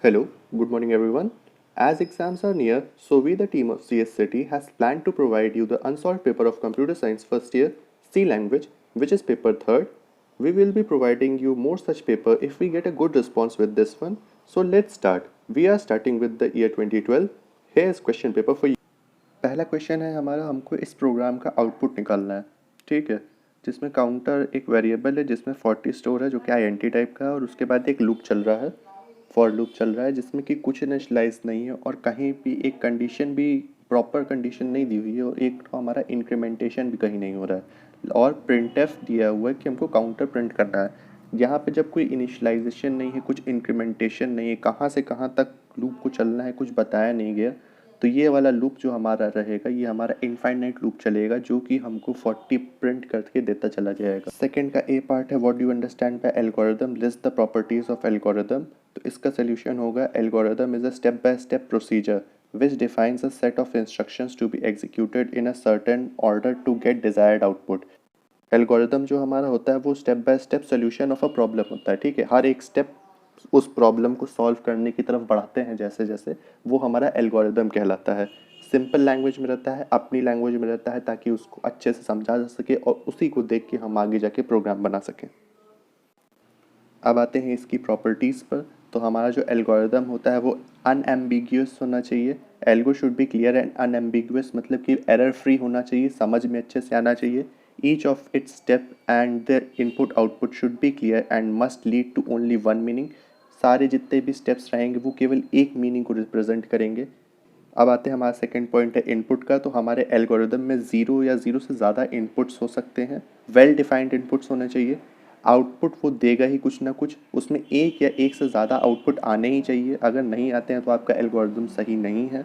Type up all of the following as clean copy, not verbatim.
Hello, good morning everyone. As exams are near, so we the team of CS City has planned to provide you the unsolved paper of computer science first year C language, which is paper third. We will be providing you more such paper if we get a good response with this one. So let's start. We are starting with the year 2012. Here is question paper for you. पहला question है हमारा, हमको इस programme का output निकालना है, ठीक है, जिसमें काउंटर एक वेरिएबल है जिसमें 40 स्टोर है जो कि आईएनटी टाइप का है और उसके बाद एक लूप चल रहा है, फॉर लूप चल रहा है जिसमें कि कुछ इनिशियलाइज नहीं है और कहीं भी एक कंडीशन भी प्रॉपर कंडीशन नहीं दी हुई है और एक तो हमारा इंक्रीमेंटेशन भी कहीं नहीं हो रहा है और प्रिंटएफ दिया हुआ है कि हमको काउंटर प्रिंट करना है। यहाँ पे जब कोई इनिशियलाइजेशन नहीं है, कुछ इंक्रीमेंटेशन नहीं है, कहाँ से कहाँ तक लूप को चलना है कुछ बताया नहीं गया, तो ये वाला लूप जो हमारा रहेगा ये हमारा इनफाइनाइट लूप चलेगा जो कि हमको 40 प्रिंट करके देता चला जाएगा। सेकंड का ए पार्ट है, what do you understand by algorithm, list the properties of algorithm. तो इसका सोल्यूशन होगा, algorithm is a step by step procedure which defines a set of instructions to be executed in a certain order to get desired output। Algorithm जो हमारा होता है वो step by step solution of a problem होता है, ठीक है, हर एक स्टेप उस प्रॉब्लम को सॉल्व करने की तरफ बढ़ाते हैं जैसे जैसे, वो हमारा एल्गोरिदम कहलाता है। सिंपल लैंग्वेज में रहता है, अपनी लैंग्वेज में रहता है ताकि उसको अच्छे से समझा जा सके और उसी को देख के हम आगे जाके प्रोग्राम बना सकें। अब आते हैं इसकी प्रॉपर्टीज़ पर। तो हमारा जो एल्गोरिदम होता है वो अनएम्बिग्यूअस होना चाहिए। Algo should be clear and unambiguous, मतलब कि एरर फ्री होना चाहिए, समझ में अच्छे से आना चाहिए। Each of its step and the input output should be clear and must lead to only one meaning. सारे जितने भी स्टेप्स रहेंगे वो केवल एक मीनिंग को रिप्रेजेंट करेंगे। अब आते हैं हमारा सेकंड पॉइंट है इनपुट का। तो हमारे एल्गोरिदम में ज़ीरो या ज़ीरो से ज़्यादा इनपुट्स हो सकते हैं, वेल डिफाइंड इनपुट्स होने चाहिए। आउटपुट वो देगा ही कुछ ना कुछ, उसमें एक या एक से ज़्यादा आउटपुट आने ही चाहिए, अगर नहीं आते हैं तो आपका एल्गोरिदम सही नहीं है।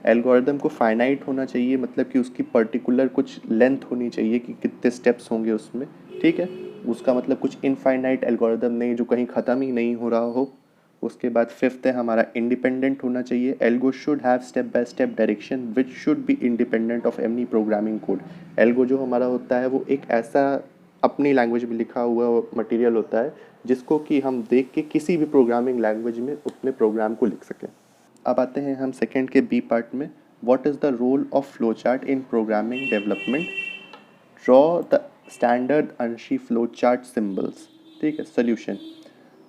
एल्गोरिदम को फाइनाइट होना चाहिए, मतलब कि उसकी पर्टिकुलर कुछ लेंथ होनी चाहिए कि कितने स्टेप्स होंगे उसमें, ठीक है, उसका मतलब कुछ इनफाइनाइट एल्गोरिदम नहीं जो कहीं ख़त्म ही नहीं हो रहा हो। उसके बाद फिफ्थ है हमारा इंडिपेंडेंट होना चाहिए। Algo should have step by step direction which should be independent of any programming code. Algo जो हमारा होता है वो एक ऐसा अपनी लैंग्वेज में लिखा हुआ मटेरियल होता है जिसको कि हम देख के किसी भी प्रोग्रामिंग लैंग्वेज में अपने प्रोग्राम को लिख सकें। अब आते हैं हम सेकेंड के बी पार्ट में, what is the role of flow chart in programming development. Draw the standard ANSI flow chart symbols, ठीक है। सोल्यूशन,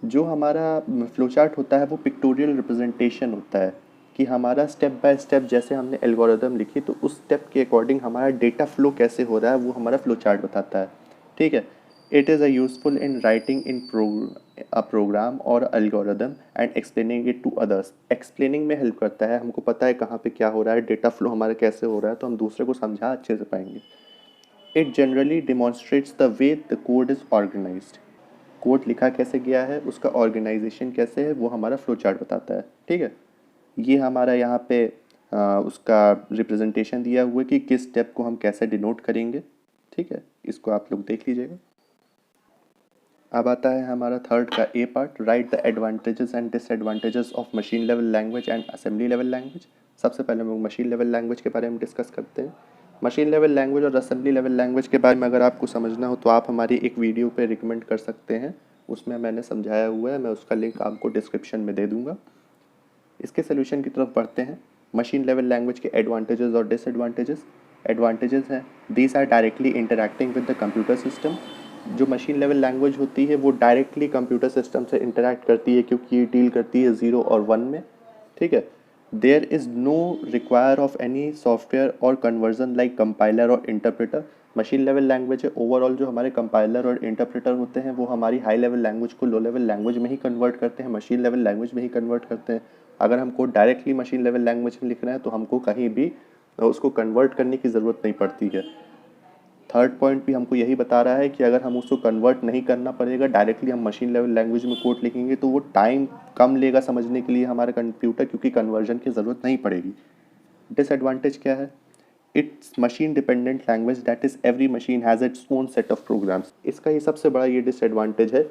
जो हमारा फ्लो चार्ट होता है वो पिक्टोरियल रिप्रेजेंटेशन होता है कि हमारा स्टेप बाय स्टेप जैसे हमने एल्गोरिदम लिखी तो उस स्टेप के अकॉर्डिंग हमारा डेटा फ्लो कैसे हो रहा है वो हमारा फ्लो चार्ट बताता है, ठीक है। It is a useful in writing in a program और algorithm and explaining it to others. Explaining में हेल्प करता है, हमको पता है कहाँ पे क्या हो रहा है, डेटा फ्लो हमारा कैसे हो रहा है, तो हम दूसरे को समझा अच्छे से पाएंगे। It generally demonstrates the way the code is organised. Code लिखा कैसे गया है, उसका ऑर्गेनाइजेशन कैसे है, वो हमारा फ्लो चार्ट बताता है, ठीक है। ये हमारा यहाँ पे उसका रिप्रेजेंटेशन दिया हुआ है कि किस स्टेप को हम कैसे डिनोट करेंगे, ठीक है, इसको आप लोग देख लीजिएगा। अब आता है हमारा थर्ड का A part, write the advantages and disadvantages of machine level language and assembly level language. सबसे पहले हम लोग मशीन लेवल लैंग्वेज के बारे में डिस्कस करते हैं। मशीन लेवल लैंग्वेज और असेंबली लेवल लैंग्वेज के बारे में अगर आपको समझना हो तो आप हमारी एक वीडियो पे रिकमेंड कर सकते हैं, उसमें मैंने समझाया हुआ है, मैं उसका लिंक आपको डिस्क्रिप्शन में दे दूँगा। इसके सोल्यूशन की तरफ बढ़ते हैं। मशीन लेवल लैंग्वेज के एडवांटेजेस और डिसएडवांटेजेस। एडवांटेजेस हैं, these are directly interacting with the computer system. जो मशीन लेवल लैंग्वेज होती है वो डायरेक्टली कंप्यूटर सिस्टम से इंटरैक्ट करती है क्योंकि ये डील करती है ज़ीरो और वन में, ठीक है। There is no require of any software और कन्वर्जन लाइक कंपाइलर और इंटरप्रेटर। मशीन लेवल लैंग्वेज है, ओवरऑल जो हमारे कंपाइलर और इंटरप्रेटर होते हैं वो हमारी हाई लेवल लैंग्वेज को लो लेवल लैंग्वेज में ही कन्वर्ट करते हैं, मशीन लेवल लैंग्वेज में ही कन्वर्ट करते हैं। अगर हमको डायरेक्टली मशीन लेवल लैंग्वेज में लिखना है तो हमको कहीं भी उसको कन्वर्ट करने की ज़रूरत नहीं पड़ती है। थर्ड पॉइंट भी हमको यही बता रहा है कि अगर हम उसको कन्वर्ट नहीं करना पड़ेगा, डायरेक्टली हम मशीन लेवल लैंग्वेज में कोड लिखेंगे तो वो टाइम कम लेगा समझने के लिए हमारा कंप्यूटर, क्योंकि कन्वर्जन की ज़रूरत नहीं पड़ेगी। डिसएडवांटेज क्या है, it's machine dependent language, that is every machine has its own set of programs. इसका ही सबसे बड़ा ये डिसएडवांटेज है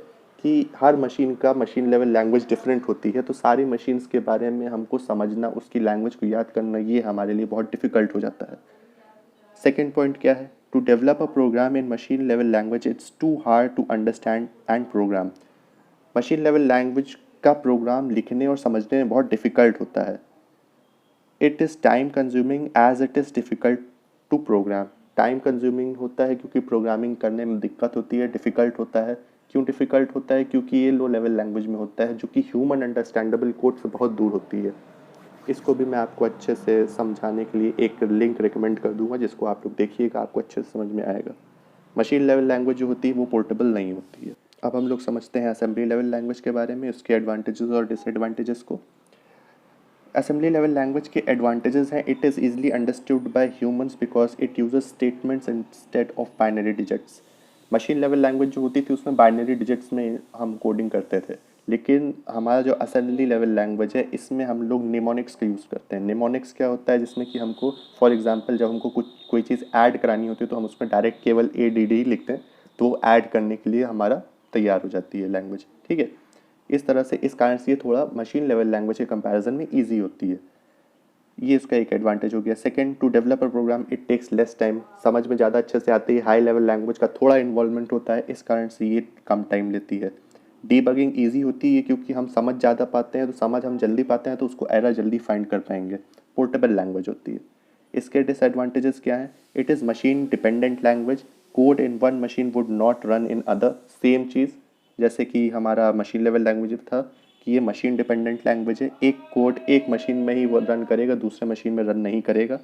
कि हर मशीन का मशीन लेवल लैंग्वेज डिफरेंट होती है, तो सारी मशीन्स के बारे में हमको समझना, उसकी लैंग्वेज को याद करना, ये हमारे लिए बहुत डिफ़िकल्ट हो जाता है। सेकेंड पॉइंट क्या है, to develop a program in machine level language it's too hard to understand and program. Machine level language का प्रोग्राम लिखने और समझने में बहुत डिफ़िकल्ट होता है। It is time consuming as it is difficult to program. Time consuming होता है क्योंकि प्रोग्रामिंग करने में दिक्कत होती है, डिफ़िकल्ट होता है। क्यों डिफ़िकल्ट होता है? क्योंकि ये लो लेवल लैंग्वेज में होता है जो कि ह्यूमन अंडरस्टैंडेबल कोड से बहुत दूर होती है। इसको भी मैं आपको अच्छे से समझाने के लिए एक लिंक रिकमेंड कर दूंगा, जिसको आप लोग देखिएगा, आपको अच्छे से समझ में आएगा। मशीन लेवल लैंग्वेज जो होती है वो पोर्टेबल नहीं होती है। अब हम लोग समझते हैं असेंबली लेवल लैंग्वेज के बारे में, उसके एडवांटेजेस और डिसएडवांटेजेस को। असेंबली लेवल लैंग्वेज के एडवांटेजेस हैं, it is easily understood by humans because it uses statements instead of binary digits. Machine level language जो होती थी उसमें बाइनरी डिजिट्स में हम कोडिंग करते थे, लेकिन हमारा जो असेंबली लेवल लैंग्वेज है इसमें हम लोग निमोनिक्स का यूज़ करते हैं। निमोनिक्स क्या होता है? जिसमें कि हमको फॉर एग्जांपल जब हमको कुछ कोई चीज़ ऐड करानी होती है तो हम उसमें डायरेक्ट केवल ADD लिखते हैं, तो वो ऐड करने के लिए हमारा तैयार हो जाती है लैंग्वेज। ठीक है, इस तरह से इस कारण से ये थोड़ा मशीन लेवल लैंग्वेज के कंपैरिजन में ईजी होती है। ये इसका एक एडवांटेज हो गया। Second, to develop a program it takes less time. समझ में ज़्यादा अच्छे से आती है। हाई लेवल लैंग्वेज का थोड़ा इन्वॉल्वमेंट होता है, इस कारण से ये कम टाइम लेती है। डीबगिंग ईजी होती है क्योंकि हम समझ ज़्यादा पाते हैं, तो समझ हम जल्दी पाते हैं तो उसको एरर जल्दी फाइंड कर पाएंगे। पोर्टेबल लैंग्वेज होती है। इसके डिसएडवांटेजेस क्या हैं? It is machine dependent language. Code in one machine would not run in other. Same चीज़ जैसे कि हमारा मशीन लेवल लैंग्वेज था कि ये मशीन डिपेंडेंट लैंग्वेज है, एक कोड एक मशीन में ही वो रन करेगा, दूसरे मशीन में रन नहीं करेगा।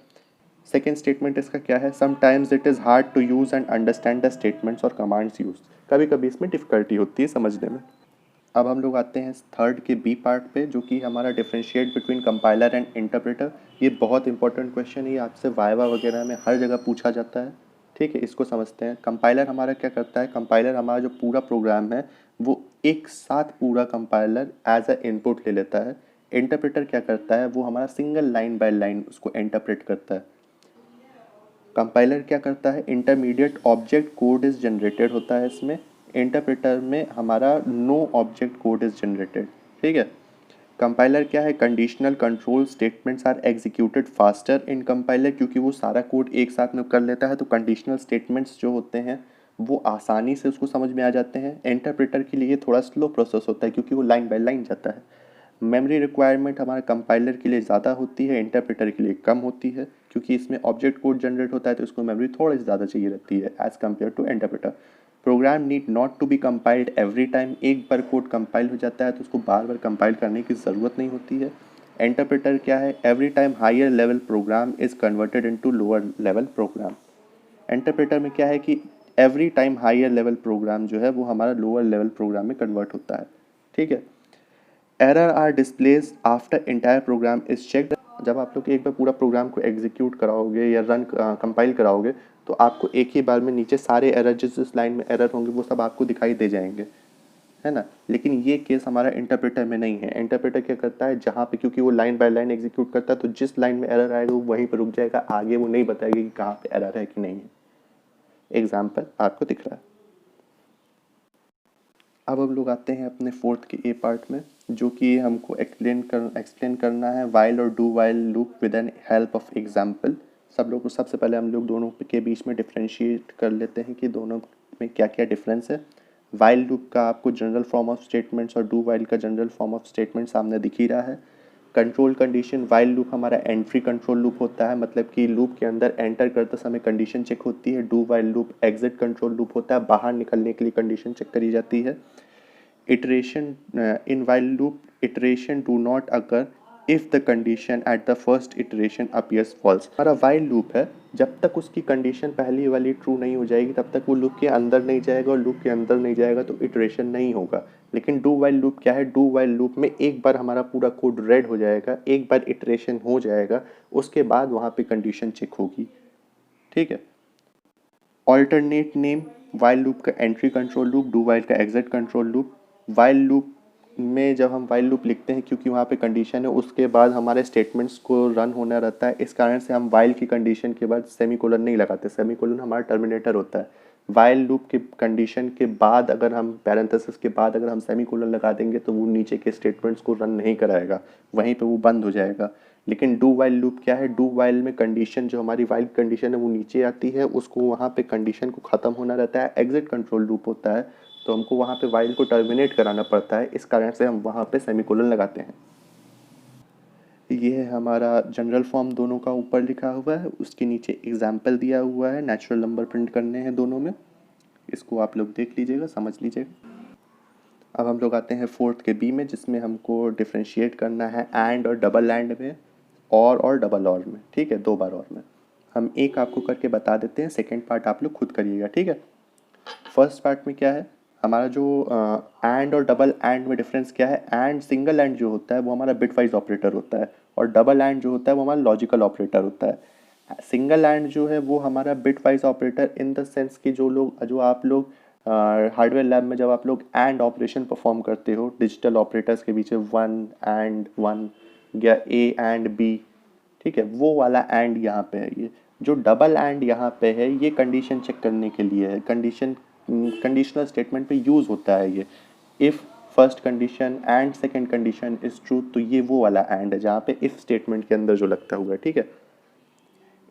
सेकेंड स्टेटमेंट इसका क्या है? Sometimes it is hard to use and understand the statements और कमांड्स यूज। कभी कभी इसमें डिफ़िकल्टी होती है समझने में। अब हम लोग आते हैं थर्ड के बी पार्ट पे, जो कि हमारा differentiate between compiler and interpreter. ये बहुत इंपॉर्टेंट क्वेश्चन है, ये आपसे वाइवा वगैरह में हर जगह पूछा जाता है। ठीक है, इसको समझते हैं। कंपाइलर हमारा क्या करता है? कंपाइलर हमारा जो पूरा प्रोग्राम है वो एक साथ पूरा कंपाइलर एज अ इनपुट ले लेता है। इंटरप्रेटर क्या करता है? वो हमारा सिंगल लाइन बाय लाइन उसको इंटरप्रेट करता है। कंपाइलर क्या करता है? Intermediate object code is generated होता है इसमें। इंटरप्रेटर में हमारा no object code is generated. ठीक है। कंपाइलर क्या है? Conditional control statements are executed faster in compiler, क्योंकि वो सारा कोड एक साथ में कर लेता है तो कंडीशनल स्टेटमेंट्स जो होते हैं वो आसानी से उसको समझ में आ जाते हैं। इंटरप्रेटर के लिए थोड़ा स्लो प्रोसेस होता है क्योंकि वो लाइन बाय लाइन जाता है। मेमोरी रिक्वायरमेंट हमारे कंपाइलर के लिए ज़्यादा होती है, इंटरप्रेटर के लिए कम होती है, क्योंकि इसमें ऑब्जेक्ट कोड जनरेट होता है तो इसको मेमोरी थोड़ी ज़्यादा चाहिए रहती है as compare to interpreter. Program need not to be compiled every time. एक बार कोड कंपाइल हो जाता है तो उसको बार बार कंपाइल करने की ज़रूरत नहीं होती है। इंटरप्रेटर क्या है? Every time higher level program is converted into lower level program. Interpreter में क्या है कि every time higher level program जो है वो हमारा लोअर लेवल प्रोग्राम में कन्वर्ट होता है। ठीक है। Error are displayed after entire program is checked. जब आप लोग एक बार पूरा प्रोग्राम को एग्जीक्यूट कराओगे या रन कंपाइल कराओगे तो आपको एक ही बार में नीचे सारे एरर जिस जिस लाइन में एरर होंगे वो सब आपको दिखाई दे जाएंगे, है ना। लेकिन ये केस हमारा इंटरप्रेटर में नहीं है। इंटरप्रेटर क्या करता है? जहाँ पे, क्योंकि वो लाइन बाय लाइन एग्जीक्यूट करता है तो जिस लाइन में एरर आएगा वो वहीं पर रुक जाएगा, आगे वो नहीं बताएगा कि कहाँ पे एरर है कि नहीं है। एग्जाम्पल आपको दिख रहा है। अब हम लोग आते हैं अपने फोर्थ के ए पार्ट में, जो कि हमको एक्सप्लेन करना है वाइल और do while loop with an help of example. सब लोग को सबसे पहले हम लोग दोनों के बीच में डिफ्रेंशिएट कर लेते हैं कि दोनों में क्या क्या डिफरेंस है। वाइल लूप का आपको जनरल फॉर्म ऑफ स्टेटमेंट्स और डू वाइल का जनरल फॉर्म ऑफ स्टेटमेंट सामने दिख ही रहा है। कंट्रोल कंडीशन, वाइल लूप हमारा एंट्री कंट्रोल लूप होता है, मतलब कि लूप के अंदर एंटर करते समय कंडीशन चेक होती है। Do while loop exit control loop होता है, बाहर निकलने के लिए कंडीशन चेक करी जाती है। Iteration in while loop, iteration do not occur if the condition at the first iteration appears false। हमारा while loop है, जब तक उसकी कंडीशन पहली वाली ट्रू नहीं हो जाएगी तब तक वो लूप के अंदर नहीं जाएगा, और लूप के अंदर नहीं जाएगा तो इटरेशन नहीं होगा। लेकिन डू वाइल लूप क्या है? डू वाइल लूप में एक बार हमारा पूरा कोड रेड हो जाएगा, एक बार इटरेशन हो जाएगा, उसके बाद वहाँ पे कंडीशन चेक होगी। ठीक है। ऑल्टरनेट नेम, वाइल लूप का entry control loop, do while का exit control loop. While loop में जब हम वाइल लूप लिखते हैं, क्योंकि वहाँ पे कंडीशन है, उसके बाद हमारे स्टेटमेंट्स को रन होना रहता है, इस कारण से हम वाइल की कंडीशन के बाद सेमीकोलन नहीं लगाते। सेमीकोलन हमारा टर्मिनेटर होता है। वाइल लूप के कंडीशन के बाद अगर हम पैरेंथेसिस के बाद अगर हम सेमीकोलन लगा देंगे तो वो नीचे के स्टेटमेंट्स को रन नहीं कराएगा, वहीं पे वो बंद हो जाएगा। लेकिन डू वाइल लूप क्या है? डू वाइल में कंडीशन, जो हमारी वाइल कंडीशन है वो नीचे आती है, उसको वहाँ पे कंडीशन को ख़त्म होना रहता है। एग्जिट कंट्रोल लूप होता है, तो हमको वहाँ पे वाइल को टर्मिनेट कराना पड़ता है, इस कारण से हम वहाँ पे सेमीकोलन लगाते हैं। ये है हमारा जनरल फॉर्म दोनों का ऊपर लिखा हुआ है, उसके नीचे एग्जाम्पल दिया हुआ है, नेचुरल नंबर प्रिंट करने हैं दोनों में, इसको आप लोग देख लीजिएगा, समझ लीजिएगा। अब हम लोग आते हैं फोर्थ के बी में, जिसमें हमको डिफ्रेंशिएट करना है एंड और डबल एंड में, और डबल और में, ठीक है, 2 बार और में। हम एक आपको करके बता देते हैं, सेकेंड पार्ट आप लोग खुद करिएगा, ठीक है। फर्स्ट पार्ट में क्या है हमारा, जो एंड और डबल एंड में डिफरेंस क्या है, एंड सिंगल एंड जो होता है वो हमारा बिट वाइज ऑपरेटर होता है, और डबल एंड जो होता है वो हमारा लॉजिकल ऑपरेटर होता है। सिंगल एंड जो है वो हमारा bit wise operator in the sense कि जो आप लोग हार्डवेयर लैब में जब आप लोग एंड ऑपरेशन परफॉर्म करते हो डिजिटल ऑपरेटर्स के बीच, 1 या ए एंड बी, ठीक है, वो वाला एंड यहाँ पे है। ये जो डबल एंड यहाँ पे है ये कंडीशन चेक करने के लिए है, कंडीशनल स्टेटमेंट पे यूज़ होता है ये। If first condition and second condition is true, तो ये वो वाला एंड है जहाँ पे इफ़ स्टेटमेंट के अंदर जो लगता हुआ है, ठीक है।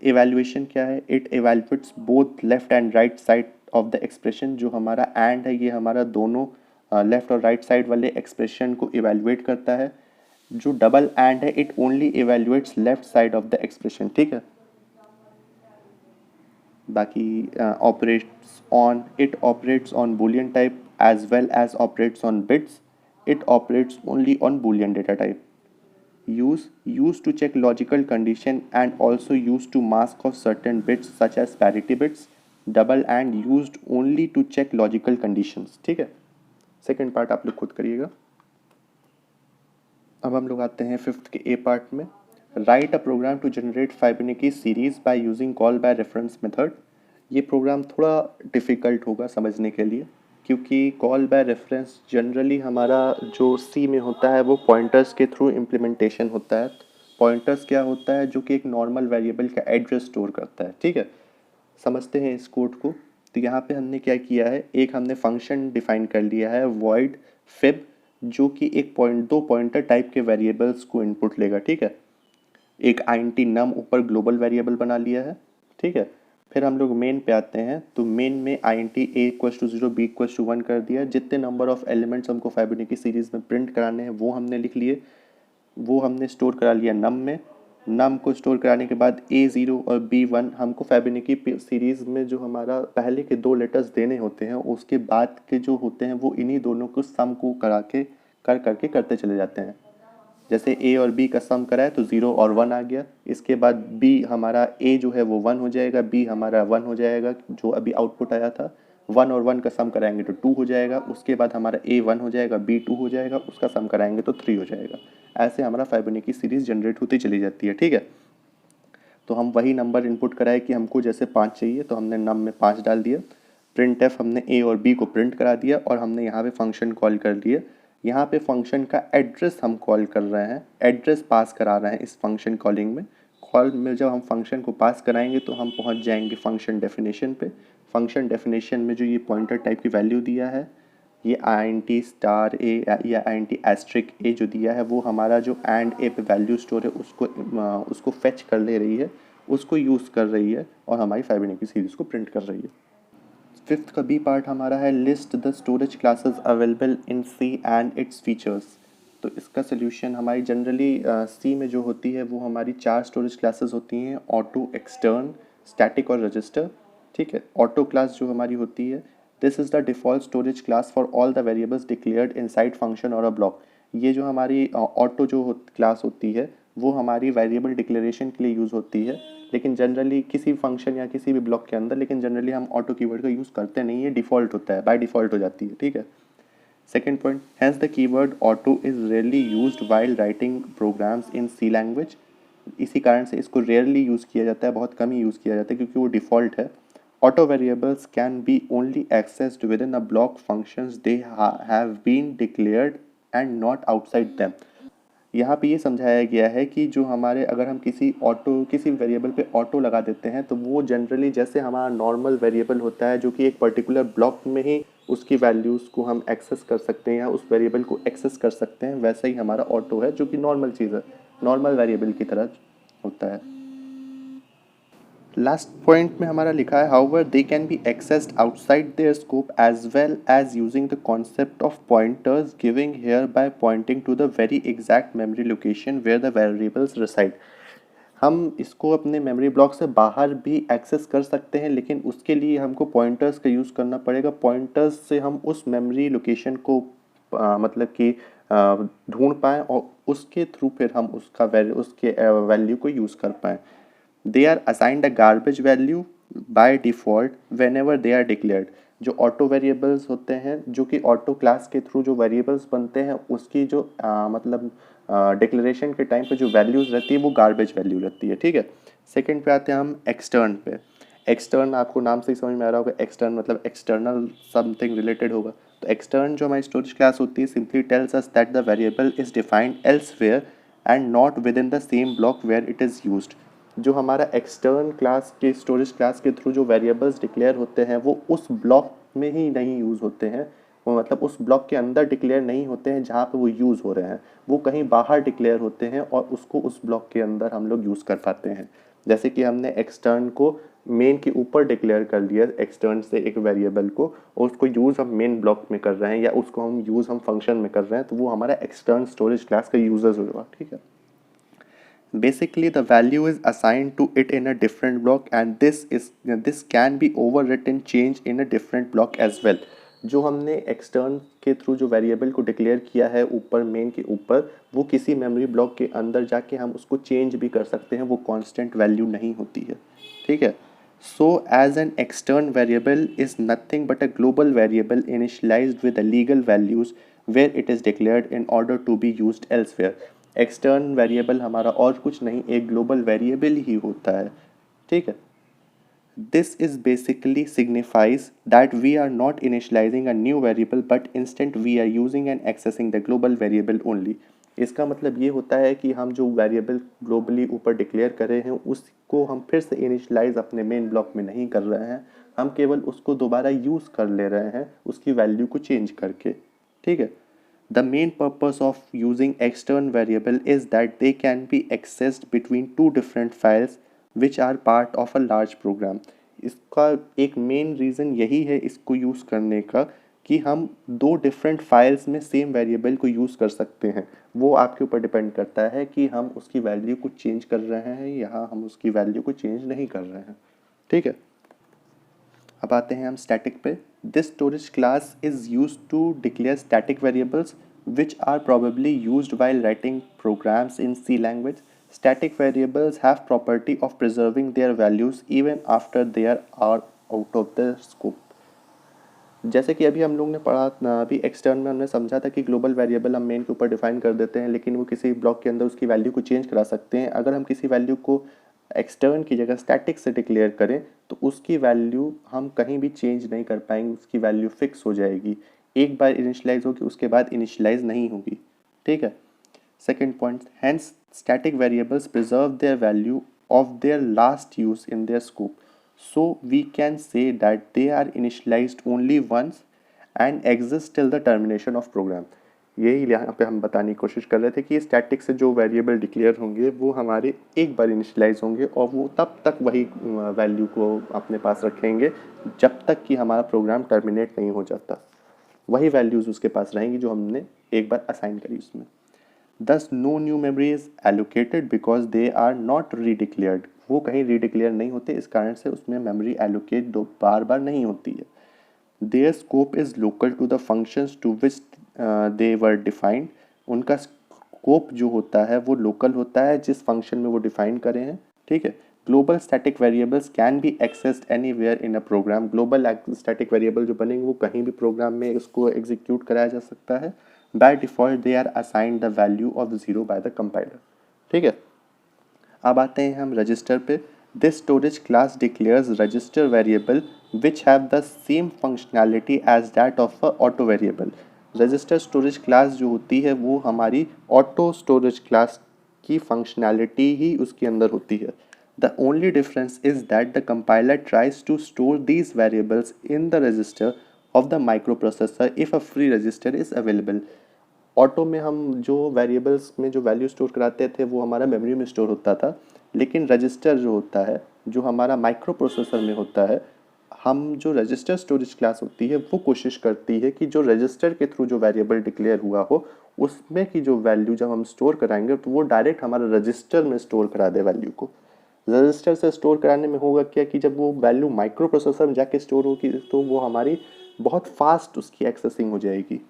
इवैल्यूएशन क्या है, it evaluates both left and right side of the expression. जो हमारा एंड है ये हमारा दोनों लेफ्ट और राइट साइड वाले एक्सप्रेशन को इवैल्यूएट करता है। जो डबल एंड है it only evaluates left side of the expression, ठीक है। बाकी it operates on boolean type as well as operates on bits. It operates only on boolean data type. Used to check logical condition and also used to mask of certain bits such as parity bits. Double and used only to check logical conditions, ठीक है। Second part आप लोग खुद करिएगा। अब हम लोग आते हैं फिफ्थ के ए पार्ट में। Write a program to generate Fibonacci series by using call by reference method. ये प्रोग्राम थोड़ा डिफ़िकल्ट होगा समझने के लिए, क्योंकि कॉल बाय रेफरेंस जनरली हमारा जो सी में होता है वो पॉइंटर्स के थ्रू इम्प्लीमेंटेशन होता है। पॉइंटर्स क्या होता है, जो कि एक नॉर्मल वेरिएबल का एड्रेस स्टोर करता है, ठीक है। समझते हैं इस कोड को। तो यहाँ पे हमने क्या किया है, एक हमने फंक्शन डिफाइन कर लिया है void fib, जो कि दो पॉइंटर टाइप के वेरिएबल्स को इनपुट लेगा, ठीक है। एक int num ऊपर ग्लोबल वेरिएबल बना लिया है, ठीक है। फिर हम लोग मेन पे आते हैं, तो मेन में int a=0 b=1 कर दिया। जितने नंबर ऑफ एलिमेंट्स हमको फाइबोनाची सीरीज में प्रिंट कराने हैं वो हमने लिख लिए, वो हमने स्टोर करा लिया नम में। नम को स्टोर कराने के बाद A0 और B1 हमको फाइबोनाची सीरीज़ में जो हमारा पहले के 2 लेटर्स देने होते हैं, उसके बाद के जो होते हैं वो इन्हीं दोनों को सम को करके करते चले जाते हैं। जैसे A और B का सम करा है तो 0 और 1 आ गया। इसके बाद B हमारा A जो है वो 1 हो जाएगा, B हमारा 1 हो जाएगा, जो अभी आउटपुट आया था। 1 और 1 का सम कराएंगे तो 2 हो जाएगा। उसके बाद हमारा A 1 हो जाएगा, B 2 हो जाएगा, उसका सम कराएंगे तो 3 हो जाएगा। ऐसे हमारा फाइबोनाची सीरीज जनरेट होती चली जाती है, ठीक है। तो हम वही नंबर इनपुट कराए कि हमको जैसे 5 चाहिए, तो हमने नम में 5 डाल दिया। प्रिंट एफ हमने A और B को प्रिंट करा दिया, और हमने यहाँ पे फंक्शन कॉल कर दिया। यहाँ पे फंक्शन का एड्रेस हम कॉल कर रहे हैं, एड्रेस पास करा रहे हैं इस फंक्शन कॉलिंग में। कॉल में जब हम फंक्शन को पास कराएंगे तो हम पहुँच जाएंगे फंक्शन डेफिनेशन पे। फंक्शन डेफिनेशन में जो ये पॉइंटर टाइप की वैल्यू दिया है, ये int स्टार ए या int एस्ट्रिक ए जो दिया है, वो हमारा जो एंड ए पे वैल्यू स्टोर है उसको फेच कर ले रही है, उसको यूज़ कर रही है, और हमारी फाइबोनाची सीरीज़ को प्रिंट कर रही है। फिफ्थ का बी पार्ट हमारा है list the storage classes available in C and its features. तो इसका सोल्यूशन हमारी जनरली सी में जो होती है वो हमारी 4 स्टोरेज क्लासेस होती हैं, ऑटो, एक्सटर्न, स्टैटिक और रजिस्टर, ठीक है। ऑटो क्लास जो हमारी होती है, this is the default storage class for all the variables declared inside function और अ ब्लॉक। ये जो हमारी ऑटो क्लास होती है वो हमारी वेरिएबल डिक्लेरेशन के लिए यूज़ होती है, लेकिन जनरली किसी फंक्शन या किसी भी ब्लॉक के अंदर, लेकिन जनरली हम ऑटो कीवर्ड का यूज़ करते नहीं है, डिफ़ॉल्ट होता है, बाय डिफ़ॉल्ट हो जाती है, ठीक है। Second point, hence the keyword auto is rarely used while writing programs in C language. इसी कारण से इसको रेयरली यूज़ किया जाता है, बहुत कम ही यूज़ किया जाता है, क्योंकि वो डिफ़ॉल्ट है। Auto variables can be only accessed within a block functions they have been declared and not outside them. यहाँ पे ये समझाया गया है कि जो हमारे, अगर हम किसी वेरिएबल पे ऑटो लगा देते हैं, तो वो जनरली जैसे हमारा नॉर्मल वेरिएबल होता है जो कि एक पर्टिकुलर ब्लॉक में ही उसकी वैल्यूज़ को हम एक्सेस कर सकते हैं या उस वेरिएबल को एक्सेस कर सकते हैं, वैसा ही हमारा ऑटो है, जो कि नॉर्मल चीज़ है, नॉर्मल वेरिएबल की तरह होता है। लास्ट पॉइंट में हमारा लिखा है however they can be accessed outside their scope as well as using the concept of pointers giving here by pointing to the very exact memory location where the variables reside. हम इसको अपने memory block से बाहर भी access कर सकते हैं, लेकिन उसके लिए हमको पॉइंटर्स का यूज़ करना पड़ेगा। पॉइंटर्स से हम उस मेमोरी लोकेशन को मतलब कि ढूंढ पाएँ और उसके थ्रू फिर हम उसके वैल्यू को यूज़ कर पाएँ। They are assigned a garbage value by default whenever they are declared. जो ऑटो वेरिएबल्स होते हैं, जो कि ऑटो क्लास के थ्रू जो वेरिएबल्स बनते हैं, उसकी जो मतलब डिक्लेरेशन के टाइम पे जो वैल्यूज़ रहती है वो गार्बेज वैल्यू रहती है। ठीक है। सेकंड पे आते हैं हम एक्सटर्न पे। एक्सटर्न आपको नाम से ही समझ में आ रहा होगा, एक्सटर्न मतलब एक्सटर्नल समथिंग रिलेटेड होगा। तो एक्सटर्न जो हमारी स्टोरेज क्लास होती है simply tells us that the variable is defined elsewhere and not within the same block where it is used. जो हमारा एक्सटर्न क्लास के स्टोरेज क्लास के थ्रू जो वेरिएबल्स डिक्लेयर होते हैं वो उस ब्लॉक में ही नहीं यूज़ होते हैं, वो मतलब उस ब्लॉक के अंदर डिक्लेयर नहीं होते हैं जहाँ पे वो यूज़ हो रहे हैं, वो कहीं बाहर डिक्लेयर होते हैं और उसको उस ब्लॉक के अंदर हम लोग यूज़ कर पाते हैं। जैसे कि हमने एक्सटर्न को मेन के ऊपर डिक्लेयर कर लिया एक्सटर्न से एक वेरिएबल को, और उसको यूज़ हम मेन ब्लॉक में कर रहे हैं या उसको हम यूज़ हम फंक्शन में कर रहे हैं, तो वो हमारा एक्सटर्न स्टोरेज क्लास का यूजर्स होगा। ठीक है। Basically, the value is assigned to it in a different block, and this can be overwritten change in a different block as well. जो हमने एक्सटर्न के थ्रू जो वेरिएबल को डिक्लेयर किया है ऊपर मेन के ऊपर, वो किसी मेमोरी ब्लॉक के अंदर जाके हम उसको चेंज भी कर सकते हैं, वो कांस्टेंट वैल्यू नहीं होती है। ठीक है। So as an extern variable is nothing but a global variable initialized with the legal values where it is declared in order to be used elsewhere. Extern variable हमारा और कुछ नहीं, एक ग्लोबल वेरिएबल ही होता है। ठीक है। This is basically signifies that we are not initializing a new variable but instead we are using and accessing the global variable only. इसका मतलब ये होता है कि हम जो वेरिएबल ग्लोबली ऊपर डिक्लेयर कर रहे हैं उसको हम फिर से इनिशलाइज अपने मेन ब्लॉक में नहीं कर रहे हैं, हम केवल उसको दोबारा यूज़ कर ले रहे हैं उसकी वैल्यू को चेंज करके। ठीक है। The main purpose of using external variable is that they can be accessed between two different files which are part of a large program. इसका एक मेन रीज़न यही है इसको यूज़ करने का कि हम दो डिफरेंट फाइल्स में सेम वेरिएबल को यूज़ कर सकते हैं। वो आपके ऊपर डिपेंड करता है कि हम उसकी वैल्यू को चेंज कर रहे हैं या हम उसकी वैल्यू को चेंज नहीं कर रहे हैं। ठीक है। अब आते हैं हम स्टैटिक पे। This storage class is use to declare static variables which are probably used while writing programs in C language. Static variables have property of preserving their values even after they are out of the scope. जैसे कि अभी हम लोग ने पढ़ा, अभी extern में हमने समझा था कि ग्लोबल वेरिएबल हम मेन के ऊपर डिफाइन कर देते हैं, लेकिन वो किसी ब्लॉक के अंदर उसकी वैल्यू को चेंज करा सकते हैं। अगर हम किसी वैल्यू को एक्सटर्न की जगह स्टैटिक से डिक्लेयर करें तो उसकी वैल्यू हम कहीं भी चेंज नहीं कर पाएंगे, उसकी वैल्यू फिक्स हो जाएगी। एक बार इनिशियलाइज होगी उसके बाद इनिशियलाइज नहीं होगी। ठीक है। Second point, hence static variables preserve their value of their last use in their scope, so we can say that they are initialized only once and exist till the termination of program. यही यहाँ पे हम बताने की कोशिश कर रहे थे कि स्टैटिक से जो वेरिएबल डिक्लेयर होंगे वो हमारे एक बार इनिशियलाइज होंगे और वो तब तक वही वैल्यू को अपने पास रखेंगे जब तक कि हमारा प्रोग्राम टर्मिनेट नहीं हो जाता। वही वैल्यूज़ उसके पास रहेंगी जो हमने एक बार असाइन करी उसमें। Thus no new memory is allocated because they are not redeclared. वो कहीं redeclare नहीं होते, इस कारण से उसमें memory allocate दो बार बार नहीं होती है। Their scope is local to the functions to which they were defined. उनका scope जो होता है वो local होता है जिस function में वो define करे हैं। ठीक है। Global static variables can be accessed anywhere in a program. Global static variable जो बनेंगे वो कहीं भी program में उसको execute कराया जा सकता है। By default they are assigned the value of 0 by the compiler. ठीक है। अब आते हैं हम रजिस्टर पे। This storage class declares register variable which have the same functionality as that of a auto variable. Register storage class जो होती है वो हमारी ऑटो स्टोरेज क्लास की फंक्शनैलिटी ही उसके अंदर होती है। The only difference is that the compiler tries to store these variables in the register of the microprocessor if a free register is available. Auto में हम जो वेरिएबल्स में जो वैल्यू स्टोर कराते थे वो हमारा मेमोरी में स्टोर होता था, लेकिन रजिस्टर जो होता है जो हमारा माइक्रो प्रोसेसर में होता है, हम जो रजिस्टर स्टोरेज क्लास होती है वो कोशिश करती है कि जो रजिस्टर के थ्रू जो वेरिएबल डिक्लेयर हुआ हो उसमें की जो वैल्यू जब हम स्टोर कराएंगे तो वो डायरेक्ट हमारे रजिस्टर में स्टोर करा दे वैल्यू को। रजिस्टर से स्टोर कराने में होगा क्या कि जब वो वैल्यू माइक्रो प्रोसेसर में जाके स्टोर होगी तो वो हमारी बहुत फास्ट उसकी एक्सेसिंग हो जाएगी।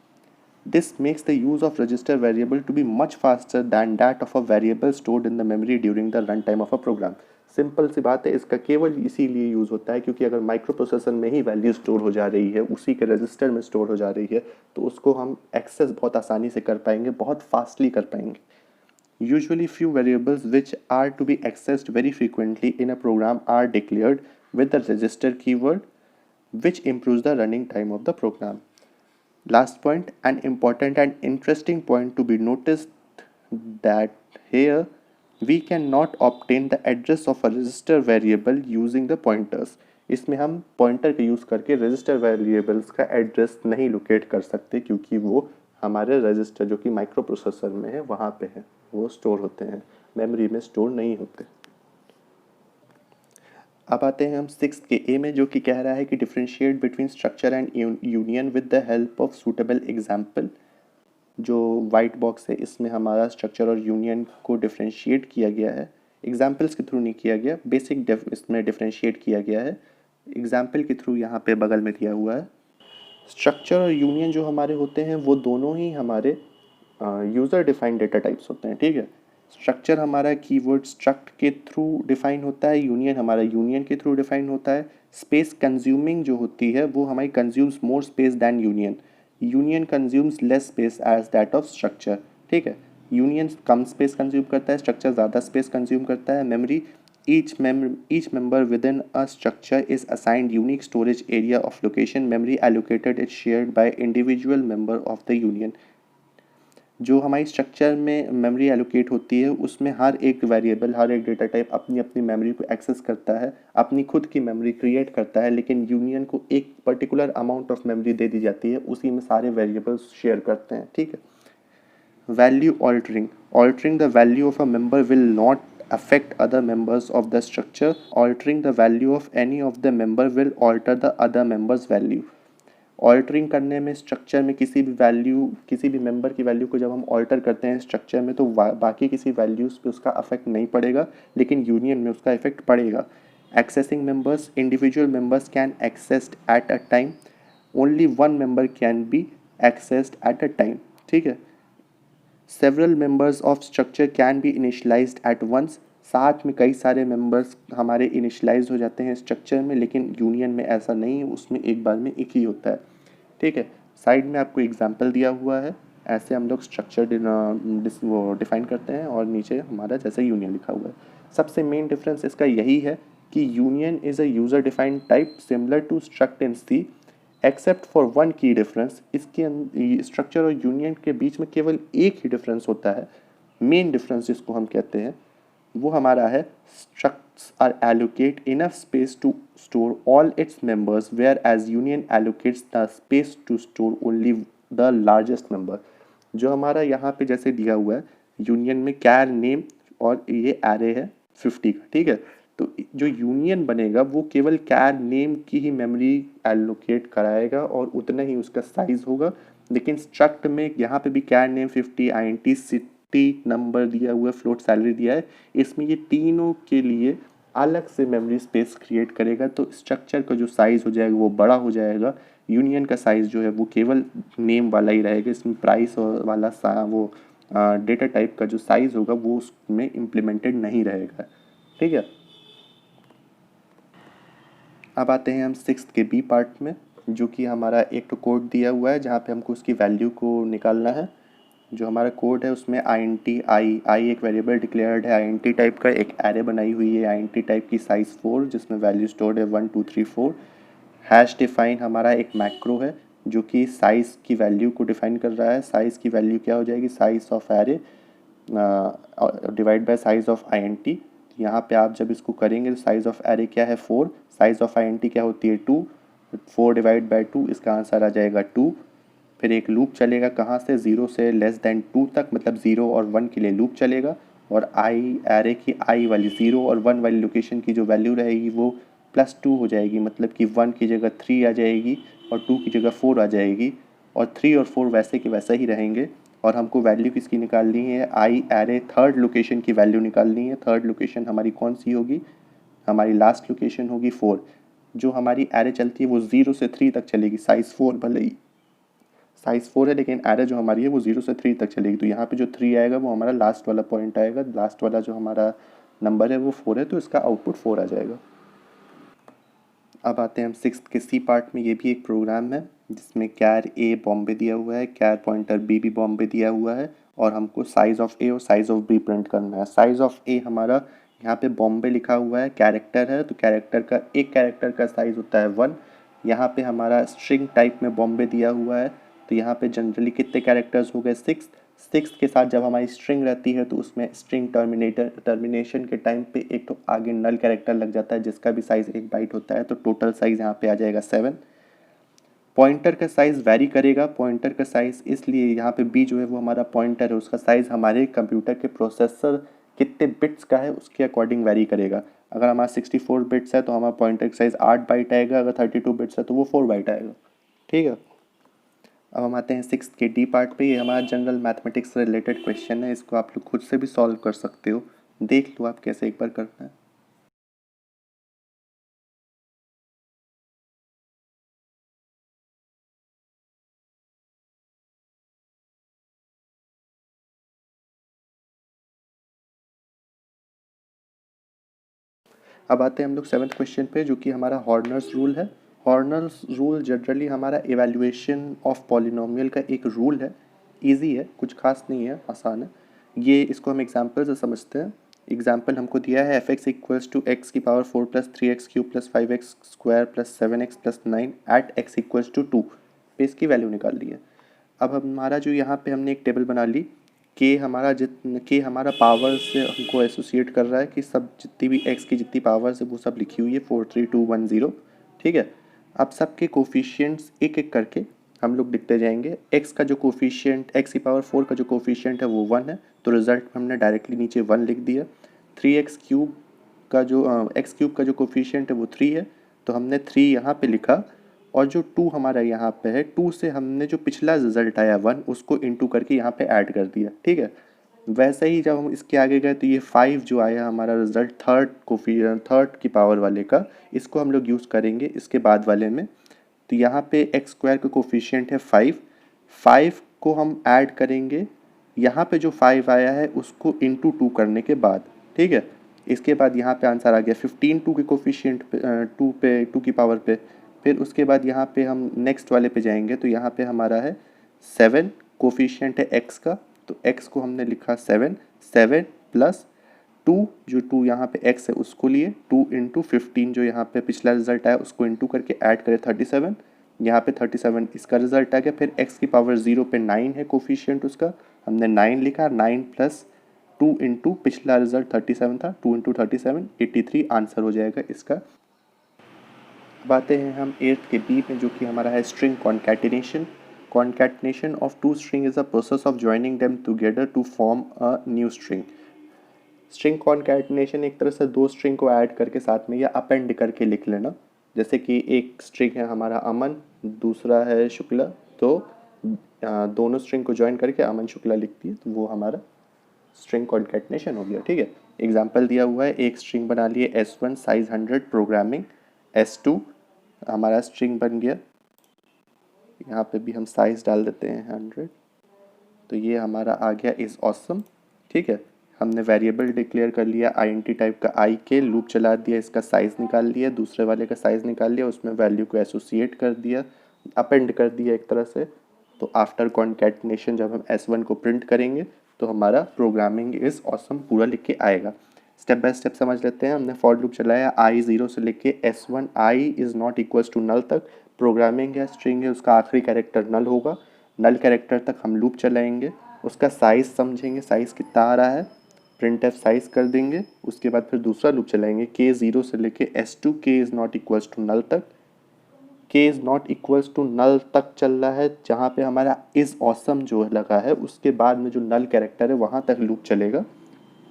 This makes the use of register variable to be much faster than that of a variable stored in the memory during the runtime of a program। Simple सी बात है, इसका केवल इसीलिए यूज़ होता है क्योंकि अगर माइक्रो प्रोसेसर में ही वैल्यू स्टोर हो जा रही है, उसी के रजिस्टर में स्टोर हो जा रही है, तो उसको हम एक्सेस बहुत आसानी से कर पाएंगे, बहुत फास्टली कर पाएंगे। Usually few variables which are to be accessed very frequently in a program are declared with the register keyword, which improves the running time of the program. Last point, an important and interesting point to be noticed, that here we cannot obtain the address of a register variable using the pointers। इसमें हम pointer का use करके register variables का address नहीं locate कर सकते क्योंकि वो हमारे रजिस्टर जो कि माइक्रो प्रोसेसर में है वहाँ पे है, वो स्टोर होते हैं, मेमोरी में स्टोर नहीं होते। अब आते हैं हम 6 के ए में, जो कि कह रहा है कि differentiate between structure and union with the help of suitable example. जो वाइट बॉक्स है इसमें हमारा स्ट्रक्चर और यूनियन को डिफ्रेंशिएट किया गया है, एग्जाम्पल्स के थ्रू नहीं किया गया, बेसिक इसमें डिफ्रेंशिएट किया गया है, एग्जाम्पल के थ्रू यहाँ पे बगल में दिया हुआ है। स्ट्रक्चर और यूनियन जो हमारे होते हैं वो दोनों ही हमारे यूज़र डिफाइंड डेटा टाइप्स होते हैं, ठीक है। स्ट्रक्चर हमारा कीवर्ड स्ट्रक्ट के थ्रू डिफाइन होता है, यूनियन हमारा यूनियन के थ्रू डिफाइन होता है। स्पेस कंज्यूमिंग जो होती है वो हमारी consumes more space than union, union consumes less space as that of structure, ठीक है। यूनियन कम स्पेस कंज्यूम करता है, स्ट्रक्चर ज़्यादा स्पेस कंज्यूम करता है। Memory, each member within a structure is assigned unique storage area of location memory allocated is shared by individual member of the union। जो हमारी structure में मेमोरी एलोकेट होती है उसमें हर एक वेरिएबल, हर एक डेटा टाइप अपनी अपनी मेमोरी को एक्सेस करता है, अपनी खुद की मेमोरी क्रिएट करता है, लेकिन यूनियन को एक पर्टिकुलर अमाउंट ऑफ मेमोरी दे दी जाती है, उसी में सारे वेरिएबल्स शेयर करते हैं, ठीक है। Value altering, altering the value of a member will not affect other members of the structure, altering the value of any of the member will alter the other members value। Altering करने में structure में किसी भी value, किसी भी member की value को जब हम ऑल्टर करते हैं स्ट्रक्चर में तो बाकी किसी वैल्यूज़ पे उसका अफेक्ट नहीं पड़ेगा, लेकिन यूनियन में उसका इफेक्ट पड़ेगा। Accessing members, individual members can accessed at a time, only one member can be accessed at a time, ठीक है। Several members of structure can be initialized at once, साथ में कई सारे मेंबर्स हमारे इनिशलाइज हो जाते हैं स्ट्रक्चर में, लेकिन यूनियन में ऐसा नहीं है, उसमें एक बार में एक ही होता है, ठीक है। साइड में आपको एग्जांपल दिया हुआ है, ऐसे हम लोग स्ट्रक्चर वो डिफाइन करते हैं और नीचे हमारा जैसे यूनियन लिखा हुआ है। सबसे मेन डिफरेंस इसका यही है कि union is a user defined type similar to struct in C, except for one key difference. इसके स्ट्रक्चर और यूनियन के बीच में केवल एक ही डिफरेंस होता है, मेन डिफरेंस जिसको हम कहते हैं वो हमारा है structs are allocate enough space to store all its members whereas union allocates the space to store only the largest member. जो हमारा यहाँ पे जैसे दिया हुआ है यूनियन में कैर नेम और ये एरे है 50 का, ठीक है। तो जो यूनियन बनेगा वो केवल कैर नेम की ही मेमोरी एलोकेट कराएगा और उतना ही उसका साइज होगा, लेकिन स्ट्रक्ट में यहाँ पे भी कैर नेम 50, आईएनटी, सिटी नंबर दिया हुआ है, फ्लोट सैलरी दिया है, इसमें ये तीनों के लिए अलग से मेमोरी स्पेस क्रिएट करेगा, तो स्ट्रक्चर का जो साइज़ हो जाएगा वो बड़ा हो जाएगा, यूनियन का साइज़ जो है वो केवल नेम वाला ही रहेगा, इसमें प्राइस वाला वो डेटा टाइप का जो साइज़ होगा वो उसमें इम्प्लीमेंटेड नहीं रहेगा, ठीक है। अब आते हैं हम 6 के बी पार्ट में, जो कि हमारा एक तो कोड दिया हुआ है जहाँ पे हमको उसकी वैल्यू को निकालना है। जो हमारा कोड है उसमें आई एक वेरिएबल डिक्लेयर्ड है, आई टाइप का एक एरे बनाई हुई है, आई टाइप की साइज़ 4 जिसमें वैल्यू स्टोर्ड है 1 2 3 4। हैश डिफाइन हमारा एक मैक्रो है जो कि साइज़ की वैल्यू को डिफाइन कर रहा है। साइज़ की वैल्यू क्या हो जाएगी, size of array divide by size of I. यहाँ पे आप जब इसको करेंगे तो साइज़ ऑफ एरे क्या है 4, साइज़ ऑफ आई क्या होती है 2, 4 डिवाइड बाय 2, इसका आंसर आ जाएगा 2। फिर एक लूप चलेगा कहाँ से, 0 से लेस देन 2 तक, मतलब 0 और 1 के लिए लूप चलेगा, और आई एरे की आई वाली 0 और 1 वाली लोकेशन की जो वैल्यू रहेगी वो +2 हो जाएगी, मतलब कि 1 की जगह 3 आ जाएगी और 2 की जगह 4 आ जाएगी, और 3 और 4 वैसे के वैसा ही रहेंगे। और हमको वैल्यू किसकी निकालनी है, आई एरे थर्ड लोकेशन की वैल्यू निकालनी है। थर्ड लोकेशन हमारी कौन सी होगी, हमारी लास्ट लोकेशन होगी 4। जो हमारी एरे चलती है वो 0 से 3 तक चलेगी, साइज़ 4 भले ही साइज़ 4 है लेकिन एरे जो हमारी है वो 0 से 3 तक चलेगी। तो यहाँ पे जो 3 आएगा वो हमारा लास्ट वाला पॉइंट आएगा, लास्ट वाला जो हमारा नंबर है वो 4 है, तो इसका आउटपुट 4 आ जाएगा। अब आते हैं हम सिक्स्थ के सी पार्ट में। ये भी एक प्रोग्राम है जिसमें कैर ए बॉम्बे दिया हुआ है, कैर पॉइंटर बी भी बॉम्बे दिया हुआ है, और हमको साइज़ ऑफ ए और साइज़ ऑफ बी प्रिंट करना है। साइज़ ऑफ ए हमारा यहाँ पे बॉम्बे लिखा हुआ है, कैरेक्टर है, तो कैरेक्टर का एक कैरेक्टर का साइज़ होता है 1। यहाँ पे हमारा स्ट्रिंग टाइप में बॉम्बे दिया हुआ है, तो यहाँ पे जनरली कितने कैरेक्टर्स हो गए, 6। 6 के साथ जब हमारी स्ट्रिंग रहती है तो उसमें स्ट्रिंग टर्मिनेशन के टाइम पे एक तो आगे नल कैरेक्टर लग जाता है जिसका भी साइज़ 1 बाइट होता है, तो टोटल साइज़ यहाँ पे आ जाएगा 7। पॉइंटर का साइज़ वैरी करेगा। पॉइंटर का साइज़ इसलिए यहाँ पे बी जो है वो हमारा पॉइंटर है, उसका साइज़ हमारे कंप्यूटर के प्रोसेसर कितने बिट्स का है उसके अकॉर्डिंग वैरी करेगा। अगर हमारा 64 बिट्स है तो हमारा पॉइंटर का साइज़ 8 बाइट आएगा, अगर 32 बिट्स है तो वो 4 बाइट आएगा। ठीक है, अब हम आते हैं सिक्स्थ के डी पार्ट पे। ये हमारा जनरल मैथमेटिक्स से रिलेटेड क्वेश्चन है, इसको आप लोग खुद से भी सॉल्व कर सकते हो, देख लो आप कैसे एक बार करना है। अब आते हैं हम लोग सेवन्थ क्वेश्चन पे, जो कि हमारा हॉर्नर्स रूल है। हॉर्नर्स रूल जनरली हमारा इवैल्यूएशन ऑफ पॉलिनोमियल का एक रूल है, इजी है, कुछ खास नहीं है, आसान है। ये इसको हम एग्जाम्पल से समझते हैं। एग्जाम्पल हमको दिया है f(x) इक्वल्स टू एक्स की power 4 plus 3x cube plus 5x square plus 7x plus 9 at x equals to 2 पे इसकी वैल्यू निकाल ली है। अब हमारा जो यहाँ पे हमने एक टेबल बना ली कि हमारा पावर से हमको एसोसिएट कर रहा है कि सब जितनी भी x की जितनी पावर्स है वो सब लिखी हुई है 4 3 2 1 0। ठीक है, अब सबके कोफिशिएंट्स एक एक करके हम लोग लिखते जाएंगे। x का जो कोफिशिएंट x की पावर 4 का जो कोफिशिएंट है वो 1 है, तो रिजल्ट में हमने डायरेक्टली नीचे 1 लिख दिया। 3x क्यूब का जो x क्यूब का जो कोफिशिएंट है वो 3 है, तो हमने 3 यहाँ पे लिखा, और जो 2 हमारा यहाँ पे है 2 से हमने जो पिछला रिजल्ट आया 1 उसको इंटू करके यहाँ पे ऐड कर दिया। ठीक है, वैसे ही जब हम इसके आगे गए तो ये 5 जो आया हमारा रिजल्ट थर्ड की पावर वाले का, इसको हम लोग यूज़ करेंगे इसके बाद वाले में। तो यहाँ पे एक्स स्क्वायर का कोफिशिएंट है 5, 5 को हम ऐड करेंगे यहाँ पे जो 5 आया है उसको इंटू 2 करने के बाद। ठीक है, इसके बाद यहाँ पे आंसर आ गया 15 2 के कोफिशिएंट पे 2 की पावर पे। फिर उसके बाद यहाँ पे हम नेक्स्ट वाले पे जाएंगे, तो यहाँ पे हमारा है 7, कोफिशिएंट है x का, तो x को हमने लिखा 7, 7 प्लस 2, जो 2 यहाँ पे x है उसको लिए 2 इंटू 15 जो यहाँ पे पिछला रिजल्ट आया उसको इंटू करके ऐड करें 37, यहाँ पे 37 इसका रिजल्ट आ गया। फिर x की पावर 0 पे 9 है कोफिशिएंट उसका, हमने 9 लिखा, 9 प्लस 2 इंटू पिछला रिजल्ट 37 था, 2 इंटू 37 83 आंसर हो जाएगा इसका। अब आते हैं हम एट्थ के बी में, जो कि हमारा है string concatenation. Concatenation of two string is a process of joining them together to form a new string. String concatenation एक तरह से दो स्ट्रिंग को ऐड करके साथ में या अपेंड करके लिख लेना। जैसे कि एक स्ट्रिंग है हमारा अमन, दूसरा है शुक्ला, तो दोनों स्ट्रिंग को ज्वाइन करके अमन शुक्ला लिखती है, तो वो हमारा स्ट्रिंग कॉन्कैटिनेशन हो गया। ठीक है, एग्जाम्पल दिया हुआ है, एक स्ट्रिंग बना लिए S1 साइज 100 प्रोग्रामिंग, S2 हमारा स्ट्रिंग बन गया, यहाँ पे भी हम साइज डाल देते हैं 100, तो ये हमारा आ गया इज़ ऑसम। ठीक है, हमने वेरिएबल डिक्लेयर कर लिया आईएनटी टाइप का आई के, लूप चला दिया, इसका साइज़ निकाल लिया, दूसरे वाले का साइज़ निकाल लिया, उसमें वैल्यू को एसोसिएट कर दिया, अपेंड कर दिया एक तरह से। तो आफ्टर कॉन्कैटिनेशन जब हम S1 को प्रिंट करेंगे तो हमारा प्रोग्रामिंग इज़ ऑसम पूरा लिख के आएगा। स्टेप बाय स्टेप समझ लेते हैं। हमने फॉर लूप चलाया आई 0 से लेके S1 i is not equals to null तक। प्रोग्रामिंग है, स्ट्रिंग है, उसका आखिरी कैरेक्टर नल होगा, नल कैरेक्टर तक हम लूप चलाएंगे, उसका साइज़ समझेंगे, साइज़ कितना आ रहा है, प्रिंट एफ साइज़ कर देंगे। उसके बाद फिर दूसरा लूप चलाएंगे के 0 से लेके S2 k is not equals to null तक। K is not equals to null तक चल रहा है, जहाँ पे हमारा इज़ ऑसम जो लगा है उसके बाद में जो नल कैरेक्टर है वहाँ तक लूप चलेगा।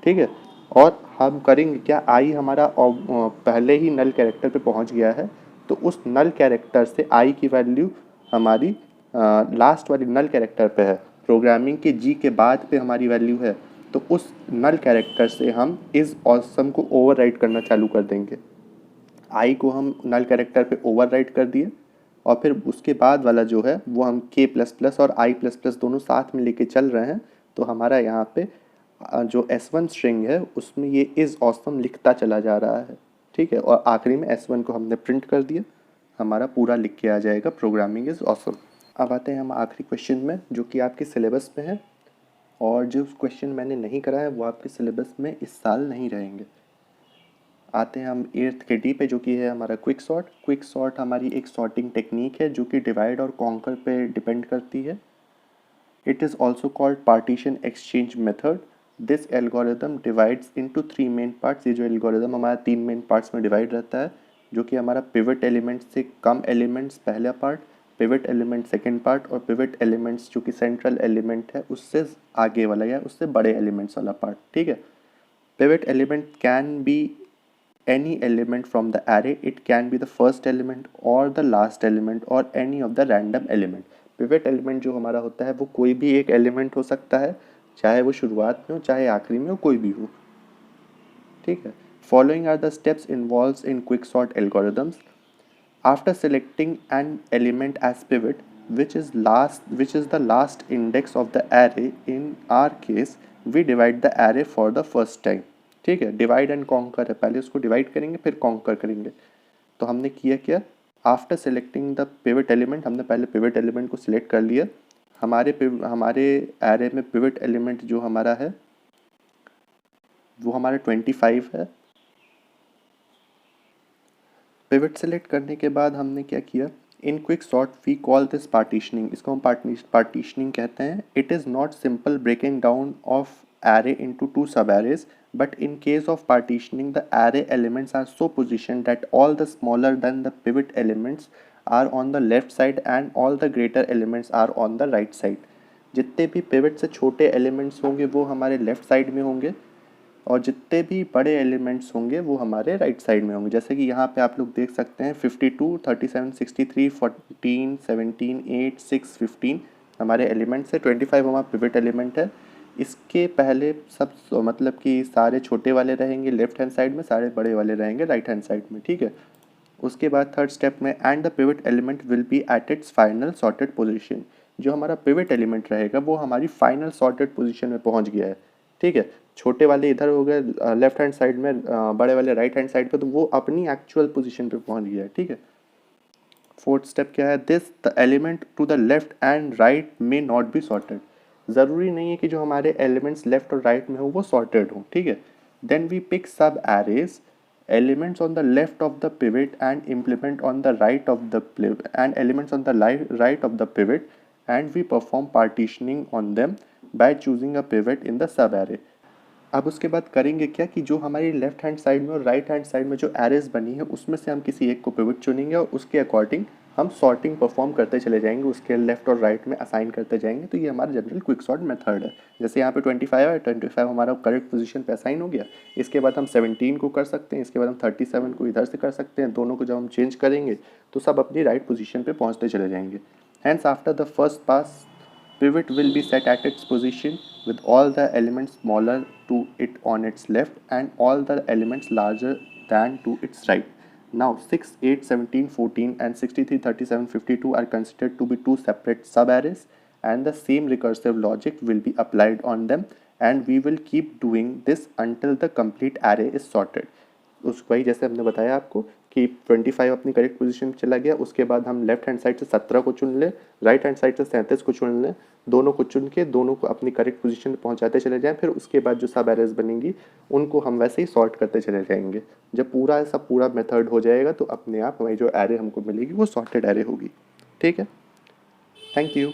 ठीक है। और हम करेंगे क्या, आई हमारा पहले ही नल कैरेक्टर पे पहुंच गया है, तो उस नल कैरेक्टर से आई की वैल्यू हमारी लास्ट वाली नल कैरेक्टर पे है, प्रोग्रामिंग के जी के बाद पे हमारी वैल्यू है, तो उस नल कैरेक्टर से हम इस ऑसम को ओवरराइट करना चालू कर देंगे। आई को हम नल कैरेक्टर पे ओवरराइट कर दिए, और फिर उसके बाद वाला जो है वो हम के प्लस प्लस और आई प्लस प्लस दोनों साथ में लेके चल रहे हैं। तो हमारा यहाँ पे जो S1 स्ट्रिंग है उसमें ये इज़ ऑसम लिखता चला जा रहा है, ठीक है। और आखिरी में S1 को हमने प्रिंट कर दिया, हमारा पूरा लिख के आ जाएगा प्रोग्रामिंग इज़ ऑसम। अब आते हैं हम आखिरी क्वेश्चन में, जो कि आपके सिलेबस में है, और जो क्वेश्चन मैंने नहीं करा है वो आपके सिलेबस में इस साल नहीं रहेंगे। आते हैं हम 8th के डी पे, जो कि है हमारा क्विक सॉर्ट। क्विक सॉर्ट हमारी एक सॉर्टिंग टेक्निक है जो कि डिवाइड और कॉन्कर पे डिपेंड करती है। It is also called partition exchange method. This algorithm divides into 3 main parts. ये जो एल्गोरिदम हमारा 3 मेन पार्ट्स में डिवाइड रहता है, जो कि हमारा पिवट एलिमेंट से कम एलिमेंट्स पहला part, pivot element second part, और पिवट एलिमेंट्स जो कि सेंट्रल एलिमेंट है उससे आगे वाला या उससे बड़े एलिमेंट्स वाला पार्ट, ठीक है। Pivot element can be any element from the array. It can be the first element or the last element or any of the random element. Pivot element जो हमारा होता है वो कोई भी एक एलिमेंट हो सकता है, चाहे वो शुरुआत में हो चाहे आखिरी में हो, कोई भी हो, ठीक है। Following are the steps involves in quick sort algorithms. After selecting an element as pivot, which is the last index of the array, in our case we divide the array for the first time, ठीक है। Divide and conquer है, पहले उसको divide करेंगे फिर conquer करेंगे। तो हमने किया क्या, after selecting the pivot element, हमने पहले पिवट एलिमेंट को सिलेक्ट कर लिया। हमारे एरे में पिवट एलिमेंट जो हमारा है वो हमारा 25 है। पिवट सेलेक्ट करने के बाद हमने क्या किया, in quick sort we call this partitioning, इसको हम पार्टीशनिंग कहते हैं। It is not simple breaking down of array into two subarrays, but in case of partitioning the array elements are so positioned that all the smaller than the pivot elements are on the left side and all the greater elements are on the right side। जितने भी pivot से छोटे elements होंगे वो हमारे left side में होंगे, और जितने भी बड़े एलिमेंट्स होंगे वो हमारे राइट साइड में होंगे। जैसे कि यहाँ पे आप लोग देख सकते हैं 52, 37, 63, 14, 17, 8, 6, 15 हमारे एलिमेंट्स है, 25 हमारा पिवट एलिमेंट है। इसके पहले सब मतलब कि सारे छोटे वाले रहेंगे लेफ्ट हैंड साइड में, सारे बड़े वाले रहेंगे राइट हैंड साइड में, ठीक है। उसके बाद थर्ड स्टेप में, and the pivot element will be at its final sorted position. जो हमारा पिवट एलिमेंट रहेगा वो हमारी फाइनल सॉर्टेड पोजीशन में पहुंच गया है, ठीक है। छोटे वाले इधर हो गए लेफ्ट हैंड साइड में, बड़े वाले राइट हैंड साइड पे, तो वो अपनी एक्चुअल पोजीशन पे पहुंच गया है, ठीक है। फोर्थ स्टेप क्या है, this the element to the left and right may not be sorted. ज़रूरी नहीं है कि जो हमारे एलिमेंट्स लेफ्ट और राइट में हो वो सॉर्टेड हो, ठीक है। देन वी पिक सब arrays elements on the left of the pivot and implement on the right of the pivot and elements on the right of the pivot, and we perform partitioning on them by choosing a pivot in the sub array। अब उसके बाद करेंगे क्या कि जो हमारी left hand side में और राइट हैंड साइड में जो एरेज बनी है उसमें से हम किसी एक को पिवट चुनेंगे और उसके अकॉर्डिंग हम सॉर्टिंग परफॉर्म करते चले जाएंगे, उसके लेफ्ट और राइट में असाइन करते जाएंगे। तो ये हमारा जनरल क्विक सॉर्ट मेथड है। जैसे यहाँ पे 25 है, 25 हमारा करेक्ट पोजीशन पे असाइन हो गया। इसके बाद हम 17 को कर सकते हैं, इसके बाद हम 37 को इधर से कर सकते हैं। दोनों को जब हम चेंज करेंगे तो सब अपनी राइट पोजीशन पे पहुँचते चले जाएंगे। Hence after the first pass pivot will be set at its position with all the elements smaller to it on its left and all the elements larger than to its right. Now 6, 8, 17, 14 and 63, 37, 52 are considered to be two separate subarrays, and the same recursive logic will be applied on them, and we will keep doing this until the complete array is sorted। उस वही जैसे हमने बताया आपको कि 25 अपनी correct position में चला गया, उसके बाद हम लेफ्ट हैंड साइड से 17 को चुन लें, राइट हैंड साइड से 37 को चुन लें, दोनों को चुन के दोनों को अपनी करेक्ट पोजीशन में पहुंचाते चले जाएं। फिर उसके बाद जो सब एरेज बनेंगी उनको हम वैसे ही सॉर्ट करते चले जाएंगे। जब पूरा मेथड हो जाएगा तो अपने आप हमारी जो एरे हमको मिलेगी वो सॉर्टेड एरे होगी, ठीक है। Thank you.